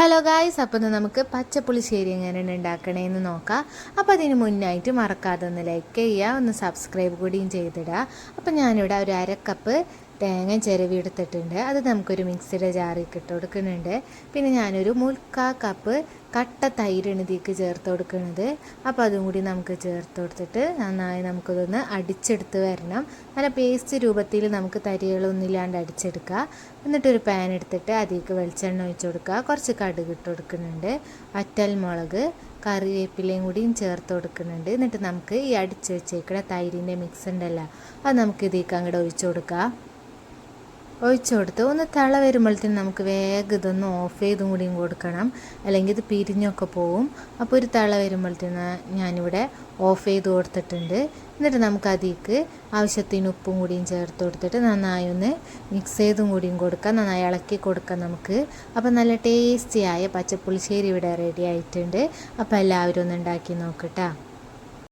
Hello guys, അപ്പോൾ നമുക്ക് പച്ചപ്പുളിശ്ശേരി എങ്ങനെയാണ് ഉണ്ടാക്കണേന്ന് നോക്കാം. അപ്പോൾ അതിന് മുന്നായിട്ട് മറക്കാതെ ഒന്ന് ലൈക്ക് ചെയ്യുക, ഒന്ന് സബ്സ്ക്രൈബ് കൂടിയും ചെയ്തിടുക. അപ്പോൾ ഞാനിവിടെ ഒരു അരക്കപ്പ് തേങ്ങ ചിരവി എടുത്തിട്ടുണ്ട്. അത് നമുക്കൊരു മിക്സിയുടെ ജാറിലേക്ക് ഇട്ട് കൊടുക്കുന്നുണ്ട്. പിന്നെ ഞാനൊരു 1/4 കപ്പ് കട്ട തൈരാണ് ഇതിലേക്ക് ചേർത്ത് കൊടുക്കുന്നത്. അപ്പോൾ അതും കൂടി നമുക്ക് ചേർത്ത് കൊടുത്തിട്ട് നന്നായി നമുക്കിതൊന്ന് അടിച്ചെടുത്ത് വരണം. നല്ല പേസ്റ്റ് രൂപത്തിൽ നമുക്ക് തരികളൊന്നും ഇല്ലാണ്ട് അടിച്ചെടുക്കുക. എന്നിട്ടൊരു പാൻ എടുത്തിട്ട് അതിലേക്ക് വെളിച്ചെണ്ണ ഒഴിച്ച് കൊടുക്കുക. കുറച്ച് കടുക് ഇട്ട് കൊടുക്കുന്നുണ്ട്, വറ്റൽമുളക്, കറിവേപ്പിലയും കൂടിയും ചേർത്ത് കൊടുക്കുന്നുണ്ട്. എന്നിട്ട് നമുക്ക് ഈ അടിച്ച് വെച്ചേക്കുന്ന തൈരിൻ്റെ മിക്സ് ഉണ്ടല്ലോ, അത് നമുക്ക് ഇതിലേക്ക് അങ്ങോട്ട് ഒഴിച്ച് കൊടുക്കുക. ഒഴിച്ചു കൊടുത്ത് ഒന്ന് തിള വരുമ്പോഴത്തേനും നമുക്ക് വേഗം ഇതൊന്ന് ഓഫ് ചെയ്തും കൂടിയും കൊടുക്കണം, അല്ലെങ്കിൽ ഇത് പിരിഞ്ഞൊക്കെ പോവും. അപ്പോൾ ഒരു തിള വരുമ്പോഴത്തേന് ഞാനിവിടെ ഓഫ് ചെയ്ത് കൊടുത്തിട്ടുണ്ട്. എന്നിട്ട് നമുക്ക് അതിലേക്ക് ആവശ്യത്തിന് ഉപ്പും കൂടിയും ചേർത്ത് കൊടുത്തിട്ട് നന്നായി ഒന്ന് മിക്സ് ചെയ്തും കൂടിയും കൊടുക്കാം, നന്നായി ഇളക്കി കൊടുക്കാം നമുക്ക്. അപ്പോൾ നല്ല ടേസ്റ്റിയായ പച്ചപ്പുളിശ്ശേരി ഇവിടെ റെഡി ആയിട്ടുണ്ട്. അപ്പോൾ എല്ലാവരും ഒന്ന് ഉണ്ടാക്കി നോക്കട്ടോ.